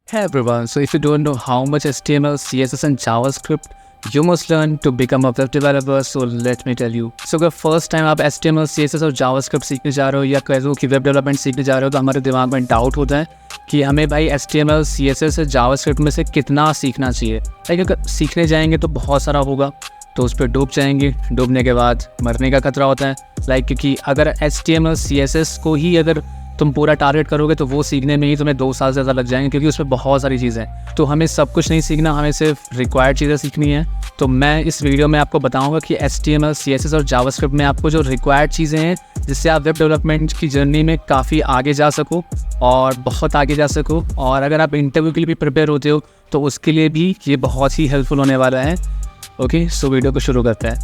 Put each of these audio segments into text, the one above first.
Hey everyone, so if you don't know how much HTML, CSS and JavaScript you must learn to become a web developer, so let me tell you. So अगर first time आप HTML, CSS और JavaScript सीखने जा रहे हो या कह दो कि वेब डेवलपमेंट सीखने जा रहे हो तो हमारे दिमाग में डाउट होता है कि हमें भाई HTML, CSS और JavaScript में से कितना सीखना चाहिए। लाइक अगर सीखने जाएंगे तो बहुत सारा होगा तो उस पर डूब जाएंगे, डूबने के बाद मरने का खतरा होता है। लाइक क्योंकि अगर HTML, CSS को ही अगर तुम पूरा टारगेट करोगे तो वो सीखने में ही तुम्हें 2 साल से ज़्यादा लग जाएंगे, क्योंकि उसमें बहुत सारी चीज़ें हैं। तो हमें सब कुछ नहीं सीखना, हमें सिर्फ रिक्वायर्ड चीज़ें सीखनी है। तो मैं इस वीडियो में आपको बताऊंगा कि HTML, CSS और JavaScript में आपको जो रिक्वायर्ड चीज़ें हैं जिससे आप वेब डेवलपमेंट की जर्नी में काफ़ी आगे जा सको और बहुत आगे जा सको। और अगर आप इंटरव्यू के लिए भी प्रिपेयर होते हो तो उसके लिए भी ये बहुत ही हेल्पफुल होने वाला है। ओके, सो वीडियो को शुरू करते हैं।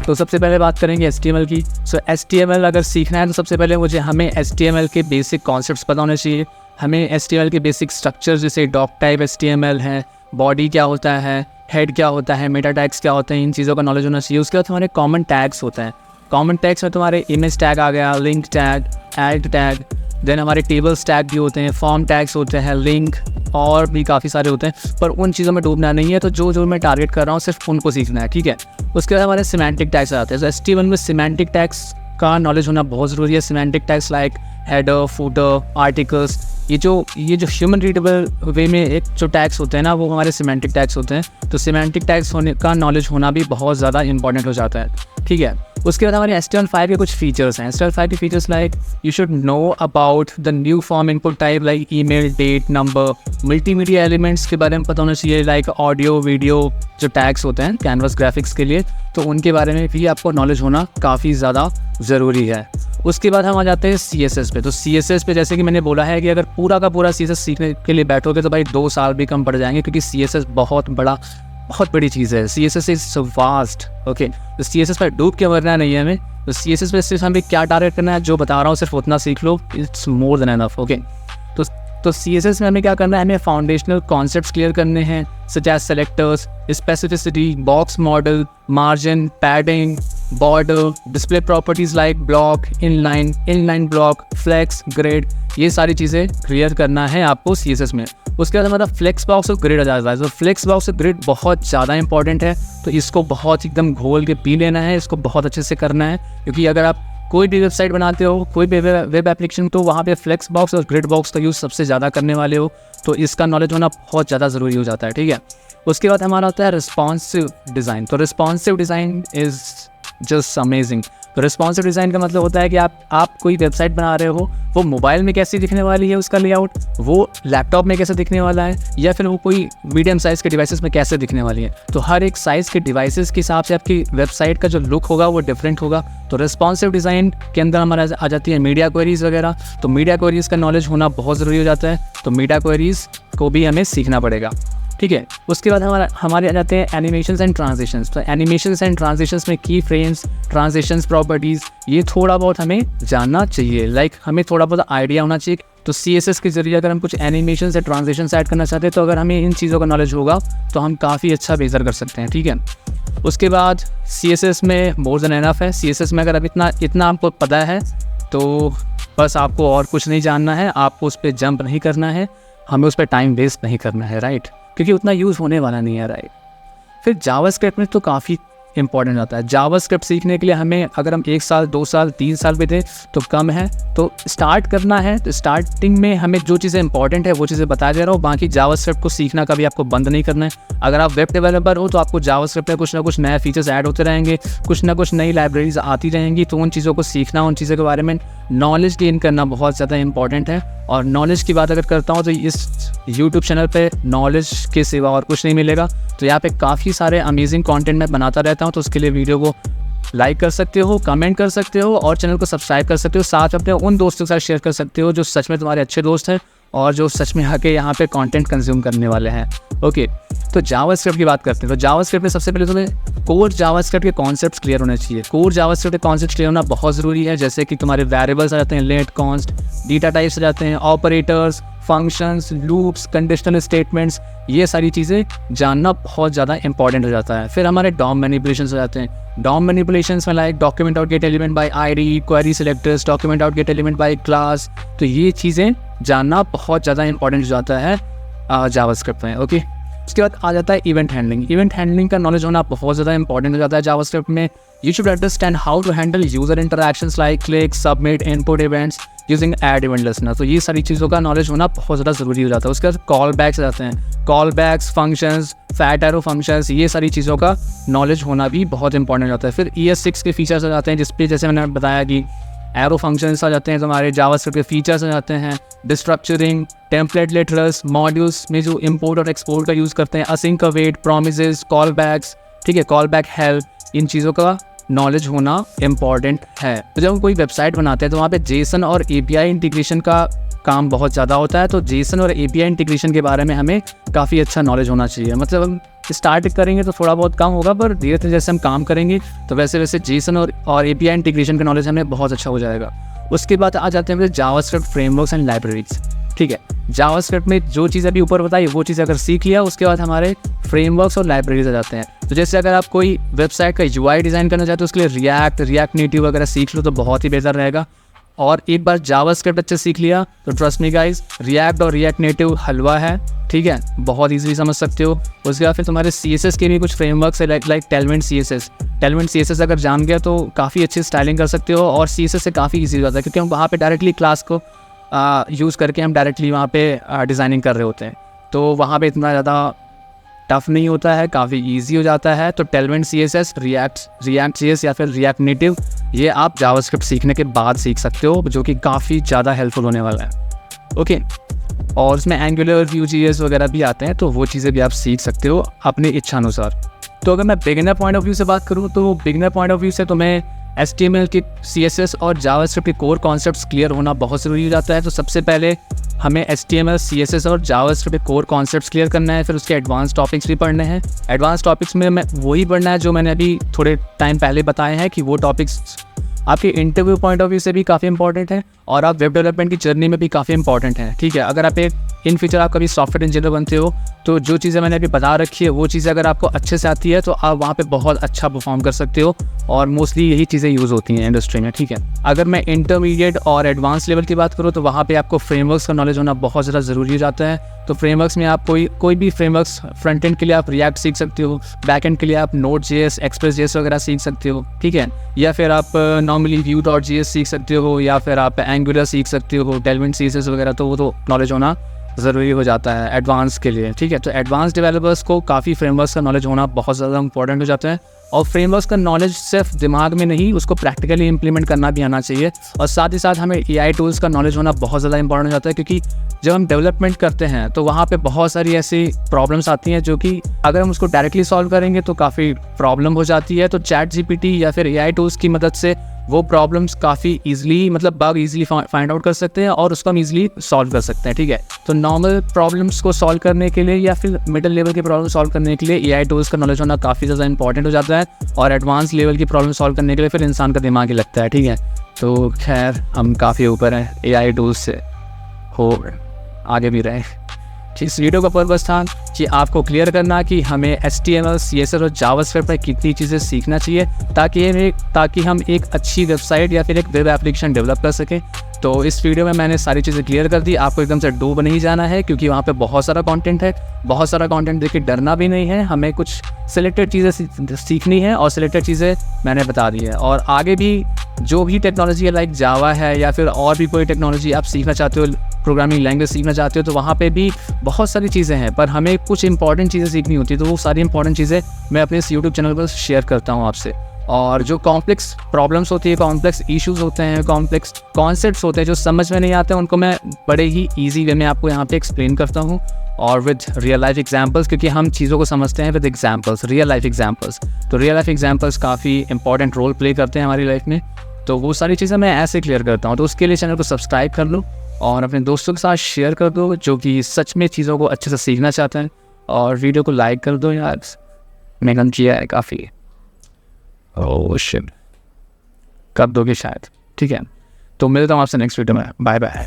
तो सबसे पहले बात करेंगे HTML की। सो HTML अगर सीखना है तो सबसे पहले हमें HTML के बेसिक कॉन्सेप्ट्स पता होने चाहिए। हमें HTML के बेसिक स्ट्रक्चर जैसे डॉक टाइप HTML है, बॉडी क्या होता है, हेड क्या होता है, मेटा टैग्स क्या होते हैं, इन चीज़ों का नॉलेज होना चाहिए। उसके बाद हमारे कॉमन टैग्स होते हैं। कॉमन टैग्स में तुम्हारे इमेज टैग आ गया, link tag, add tag, then हमारे टेबल्स टैग भी होते हैं, फॉर्म टैग्स होते हैं, लिंक और भी काफ़ी सारे होते हैं। पर उन चीज़ों में डूबना नहीं है, तो जो मैं टारगेट कर रहा हूँ सिर्फ उनको सीखना है, ठीक है। उसके बाद हमारे सिमेंटिक टैग्स आते हैं। तो HTML में सिमेंटिक टैग्स का नॉलेज होना बहुत ज़रूरी है। Semantic tags like header, footer, articles, ये जो ह्यूमन रीडेबल वे में एक जो टैग्स होते हैं ना, वो हमारे सिमेंटिक टैग्स होते हैं। तो सिमेंटिक टैग्स होने का नॉलेज होना भी बहुत ज़्यादा इंपॉर्टेंट हो जाता है, ठीक है। उसके बाद हमारे HTML5 के कुछ फीचर्स हैं। HTML5 के features like you should know about the new form input type like email, date, number, multimedia elements के बारे में पता होना चाहिए, लाइक ऑडियो, वीडियो जो टैग्स होते हैं कैनवास ग्राफिक्स के लिए, तो उनके बारे में भी आपको नॉलेज होना काफ़ी ज़्यादा ज़रूरी है। उसके बाद हम आ जाते हैं CSS पे। तो CSS पे जैसे कि मैंने बोला है कि अगर पूरा का पूरा CSS सीखने के लिए बैठोगे तो भाई 2 साल भी कम पड़ जाएंगे, क्योंकि CSS बहुत बड़ी चीज़ है। CSS is so vast. Okay, तो CSS पर डूब के मरना नहीं है हमें। तो CSS पे सिर्फ हमें क्या टारगेट करना है, जो बता रहा हूँ सिर्फ उतना सीख लो, it's more than enough. Okay, तो CSS में हमें क्या करना है, हमें फाउंडेशनल कॉन्सेप्ट्स क्लियर करने हैं, such as selectors, specificity, box model, margin, padding, border, display properties like block, inline block, flex, grid, ये सारी चीज़ें क्लियर करना है आपको CSS में। उसके बाद हमारा फ्लेक्स बॉक्स और ग्रिड आ जाता है। तो फ्लेक्स बॉक्स और ग्रिड बहुत ज़्यादा इंपॉर्टेंट है, तो इसको बहुत एकदम घोल के पी लेना है, इसको बहुत अच्छे से करना है। क्योंकि अगर आप कोई भी वेबसाइट बनाते हो, कोई भी वेब एप्लीकेशन, तो वहाँ पे फ्लेक्स बॉक्स और ग्रिड बॉक्स का यूज़ सबसे ज़्यादा करने वाले हो, तो इसका नॉलेज होना बहुत ज़्यादा ज़रूरी हो जाता है, ठीक है। उसके बाद हमारा होता है रिस्पॉन्सिव डिज़ाइन। तो responsive design is just amazing. तो रिस्पॉन्सिव डिज़ाइन का मतलब होता है कि आप कोई वेबसाइट बना रहे हो, वो मोबाइल में कैसे दिखने वाली है उसका लेआउट, वो लैपटॉप में कैसे दिखने वाला है, या फिर वो कोई मीडियम साइज़ के डिवाइसेस में कैसे दिखने वाली है। तो हर एक साइज़ के डिवाइसेस के हिसाब से आपकी वेबसाइट का जो लुक होगा वो डिफरेंट होगा। तो रिस्पॉन्सिव डिज़ाइन के अंदर हमारा आ जाती है मीडिया क्वेरीज़ वगैरह। तो मीडिया क्वेरीज़ का नॉलेज होना बहुत ज़रूरी हो जाता है, तो मीडिया क्वेरीज़ को भी हमें सीखना पड़ेगा, ठीक है। उसके बाद हमारे आ जाते हैं एनिमेशंस एंड ट्रांजिशंस। तो एनिमेशंस एंड ट्रांजिशंस में की फ्रेम्स, ट्रांजिशंस, प्रॉपर्टीज़, ये थोड़ा बहुत हमें जानना चाहिए। लाइक हमें थोड़ा बहुत आइडिया होना चाहिए। तो CSS के जरिए अगर हम कुछ एनिमेशंस या ट्रांजिशंस ऐड करना चाहते हैं, तो अगर हमें इन चीज़ों का नॉलेज होगा तो हम काफ़ी अच्छा बेहतर कर सकते हैं, ठीक है। उसके बाद CSS में मोर देन एनफ है। CSS में अगर अब इतना आपको पता है तो बस आपको और कुछ नहीं जानना है, आपको उस पर जंप नहीं करना है, हमें उस पर टाइम वेस्ट नहीं करना है, राइट, क्योंकि उतना यूज़ होने वाला नहीं है, राइट। फिर जावास्क्रिप्ट में तो काफ़ी इंपॉर्टेंट होता है। जावास्क्रिप्ट सीखने के लिए हमें अगर हम 1 साल, 2 साल, 3 साल भी दें तो कम है। तो स्टार्ट करना है तो स्टार्टिंग में हमें जो चीज़ें इंपॉर्टेंट है वो चीज़ें बताया जा रहा हो, बाकी जावास्क्रिप्ट को सीखना कभी आपको बंद नहीं करना है। अगर आप वेब डेवलपर हो तो आपको जावास्क्रिप्ट में कुछ ना कुछ नए फीचर्स ऐड होते रहेंगे, कुछ ना कुछ नई लाइब्रेरीज आती रहेंगी, तो उन चीज़ों को सीखना, उन चीज़ों के बारे में नॉलेज गेन करना बहुत ज़्यादा इंपॉर्टेंट है। और नॉलेज की बात अगर करता हूँ तो इस यूट्यूब चैनल पे नॉलेज के सिवा और कुछ नहीं मिलेगा। तो यहाँ पे काफ़ी सारे अमेजिंग कंटेंट मैं बनाता रहता हूँ, तो उसके लिए वीडियो को लाइक कर सकते हो, कमेंट कर सकते हो और चैनल को सब्सक्राइब कर सकते हो। साथ अपने उन दोस्तों के साथ शेयर कर सकते हो जो सच में तुम्हारे अच्छे दोस्त हैं और जो सच में आके यहाँ पे कंटेंट कंज्यूम करने वाले हैं। ओके, तो जावास्क्रिप्ट की बात करते हैं। तो जावास्क्रिप्ट में सबसे पहले तुम्हें कोर जावास्क्रिप्ट के कॉन्सेप्ट्स क्लियर होने चाहिए। कोर जावास्क्रिप्ट के कॉन्सेप्ट क्लियर होना बहुत ज़रूरी है, जैसे कि तुम्हारे वेरिएबल्स आ जाते हैं, लेट, कॉन्स्ट, डेटा टाइप्स आ जाते हैं, operators, functions, loops, conditional statements, ये सारी चीज़ें जानना बहुत ज़्यादा इंपॉर्टेंट हो जाता है। फिर हमारे डॉम मैनिपुलेशंस हो जाते हैं। डॉम मैनिपुलेशंस में like document out get element by ID, query selectors, document out get element by class, तो ये चीज़ें जानना बहुत ज़्यादा इंपॉर्टेंट हो जाता है जावास्क्रिप्ट में। ओके, उसके बाद आ जाता है इवेंट हैंडलिंग। इवेंट हैंडलिंग का नॉलेज होना बहुत ज़्यादा इंपॉर्टेंट हो जाता है जावास्क्रिप्ट में। You should understand how to handle user interactions like click, submit, input events using add event listener. तो ये सारी चीज़ों का नॉलेज होना बहुत ज़्यादा ज़रूरी हो जाता है। उसके बाद कॉल बैक्स आते हैं, callbacks, functions, fat arrow functions, ये सारी चीज़ों का नॉलेज होना भी बहुत इंपॉर्टेंट हो जाता है। फिर ES6 के फीचर्स आ जाते हैं, जिसपे जैसे मैंने बताया कि एरो फंक्शंस आ जाते हैं, तो हमारे जावास्क्रिप्ट के फीचर्स आ जाते हैं, डिस्ट्रक्चरिंग, टेम्पलेट लेटर्स, मॉड्यूल्स में जो इंपोर्ट और एक्सपोर्ट का यूज़ करते हैं, async await, promises, callbacks, ठीक है, कॉल बैक हेल्प, इन चीज़ों का नॉलेज होना इम्पॉर्टेंट है। तो जब हम कोई वेबसाइट बनाते हैं तो वहाँ पे जेसन और API इंटीग्रेशन का काम बहुत ज़्यादा होता है। तो जेसन और API इंटीग्रेशन के बारे में हमें काफ़ी अच्छा नॉलेज होना चाहिए। मतलब हम स्टार्ट करेंगे तो थोड़ा बहुत कम होगा, पर धीरे धीरे जैसे हम काम करेंगे तो वैसे वैसे जेसन और API इंटीग्रेशन का नॉलेज हमें बहुत अच्छा हो जाएगा। उसके बाद आ जाते हैं जावास्क्रिप्ट फ्रेमवर्क्स एंड लाइब्रेरीज। ठीक है, जावास्क्रिप्ट में जो चीज़ अभी ऊपर बताई वो चीज़ अगर सीख लिया, उसके बाद हमारे फ्रेमवर्क्स और लाइब्रेरीज आ जाते हैं। तो जैसे अगर आप कोई वेबसाइट का UI डिज़ाइन करना चाहते हो, उसके लिए रिएक्ट नेटिव वगैरह सीख लो तो बहुत ही बेहतर रहेगा। और एक बार जावास्क्रिप्ट अच्छे सीख लिया तो ट्रस्ट मी गाइस, रिएक्ट और रिएक्ट नेटिव हलवा है, ठीक है, बहुत ईजीली समझ सकते हो। उसके बाद फिर तुम्हारे CSS के भी कुछ फ्रेमवर्क्स है लाइक टेलमेंट CSS अगर जान गया तो काफ़ी अच्छी स्टाइलिंग कर सकते हो, और CSS से काफ़ी ईजी हो जाता है क्योंकि हम वहाँ पे डायरेक्टली क्लास को यूज़ करके हम डायरेक्टली वहाँ पे डिज़ाइनिंग कर रहे होते हैं, तो वहाँ पे इतना ज़्यादा टफ नहीं होता है, काफ़ी इजी हो जाता है। तो टेलमेंट CSS, React.js या फिर रिएक्ट नेटिव, ये आप जावास्क्रिप्ट सीखने के बाद सीख सकते हो, जो कि काफ़ी ज़्यादा हेल्पफुल होने वाला है। ओके, और उसमें एंगुलर, Vue.js वगैरह भी आते हैं, तो वो चीज़ें भी आप सीख सकते हो अपनी इच्छा अनुसार। तो अगर मैं बिगिनर पॉइंट ऑफ व्यू से बात करूँ तो बिगिनर पॉइंट ऑफ व्यू से तुम्हें HTML के CSS और जावास्क्रिप्ट के कोर कॉन्सेप्ट्स क्लियर होना बहुत ज़रूरी हो जाता है। तो सबसे पहले हमें HTML, CSS और जावास्क्रिप्ट के कोर कॉन्सेप्ट्स क्लियर करना है, फिर उसके एडवांस टॉपिक्स भी पढ़ने हैं। एडवांस टॉपिक्स में मैं वही पढ़ना है जो मैंने अभी थोड़े टाइम पहले बताए हैं कि वो टॉपिक्स आपके इंटरव्यू पॉइंट ऑफ व्यू से भी काफ़ी इंपॉर्टेंट है और आप वेब डेवलपमेंट की जर्नी में भी काफ़ी इंपॉर्टेंट है। ठीक है, अगर आप एक इन फ्यूचर आप कभी सॉफ्टवेयर इंजीनियर बनते हो तो जो चीज़ें मैंने अभी बता रखी है वो चीज़ें अगर आपको अच्छे से आती है तो आप वहाँ पे बहुत अच्छा परफॉर्म कर सकते हो, और मोस्टली यही चीज़ें यूज़ होती हैं इंडस्ट्री में। ठीक है, अगर मैं इंटरमीडिएट और एडवांस लेवल की बात करूँ तो वहाँ पे आपको फ्रेमवर्क्स का नॉलेज होना बहुत ज़्यादा ज़रूरी हो जाता है। तो फ्रेमवर्क्स में आप कोई भी फ्रेमवर्क्स, फ्रंट एंड के लिए आप रिएक्ट सीख सकते हो, बैक एंड के लिए आप Node.js, Express.js वगैरह सीख सकते हो। ठीक है, या फिर आप नॉर्मली Vue.js सीख सकते हो, या फिर आप एंगुलर सीख सकते हो, टेलमेंट CSS वगैरह, तो वो तो नॉलेज होना ज़रूरी हो जाता है एडवांस के लिए। ठीक है, तो एडवांस डेवलपर्स को काफ़ी फ्रेमवर्क्स का नॉलेज होना बहुत ज़्यादा इंपॉर्टेंट हो जाता है, और फ्रेमवर्क्स का नॉलेज सिर्फ दिमाग में नहीं, उसको प्रैक्टिकली इंप्लीमेंट करना भी आना चाहिए। और साथ ही साथ हमें AI टूल्स का नॉलेज होना बहुत ज़्यादा इंपॉर्टेंट हो जाता है, क्योंकि जब हम डेवलपमेंट करते हैं तो वहाँ पे बहुत सारी ऐसी प्रॉब्लम्स आती हैं जो कि अगर हम उसको डायरेक्टली सॉल्व करेंगे तो काफ़ी प्रॉब्लम हो जाती है। तो ChatGPT या फिर AI टूल्स की मदद से वो प्रॉब्लम्स काफ़ी ईजिली, मतलब बग ईजिली फाइंड आउट कर सकते हैं और उसको हम ईजिली सॉल्व कर सकते हैं। ठीक है, तो नॉर्मल प्रॉब्लम्स को सॉल्व करने के लिए या फिर मिडिल लेवल की प्रॉब्लम सॉल्व करने के लिए AI टूल्स का नॉलेज होना काफ़ी ज़्यादा इंपॉर्टेंट हो जाता है, और एडवांस लेवल की प्रॉब्लम सॉल्व करने के लिए फिर इंसान का दिमाग ही लगता है। ठीक है, तो खैर हम काफ़ी ऊपर हैं AI टूल्स से, हो आगे भी रहे। इस वीडियो का पर्पस था कि आपको क्लियर करना कि हमें HTML, CSS और जावास्क्रिप्ट पर कितनी चीज़ें सीखना चाहिए ताकि हम एक अच्छी वेबसाइट या फिर एक वेब एप्लीकेशन डेवलप कर सकें। तो इस वीडियो में मैंने सारी चीज़ें क्लियर कर दी। आपको एकदम से डूब नहीं जाना है, क्योंकि वहाँ पे बहुत सारा कंटेंट है, बहुत सारा कंटेंट देख के डरना भी नहीं है। हमें कुछ सिलेक्टेड चीज़ें सीखनी है, और सिलेक्टेड चीज़ें मैंने बता दी है। और आगे भी जो भी टेक्नोलॉजी है, लाइक जावा है या फिर और भी कोई टेक्नोलॉजी आप सीखना चाहते हो, प्रोग्रामिंग लैंग्वेज सीखना चाहते हो, तो वहाँ पे भी बहुत सारी चीज़ें हैं, पर हमें कुछ इंपॉर्टेंट चीज़ें सीखनी होती है। तो वो सारी इंपॉर्टेंट चीज़ें मैं अपने इस यूट्यूब चैनल पर शेयर करता हूँ आपसे। और जो कॉम्प्लेक्स प्रॉब्लम्स होती है, कॉम्प्लेक्स इश्यूज़ होते हैं, कॉम्प्लेक्स कॉन्सेप्ट्स होते हैं जो समझ में नहीं आते हैं, उनको मैं बड़े ही ईजी वे में आपको यहाँ पे एक्सप्लेन करता हूँ, और विद रियल लाइफ एग्जांपल्स, क्योंकि हम चीज़ों को समझते हैं with examples, real life examples. तो रियल लाइफ एग्जांपल्स काफ़ी इंपॉर्टेंट रोल प्ले करते हैं हमारी लाइफ में। तो वो सारी चीज़ें मैं ऐसे क्लियर करता हूँ। तो उसके लिए चैनल को सब्सक्राइब कर लो और अपने दोस्तों के साथ शेयर कर दो जो कि सच में चीज़ों को अच्छे से सीखना चाहते हैं, और वीडियो को लाइक कर दो यार, मैंने किया है काफ़ी। ओह शिट, कर दोगे शायद। ठीक है, तो मिलता हूँ आपसे नेक्स्ट वीडियो में। Bye bye.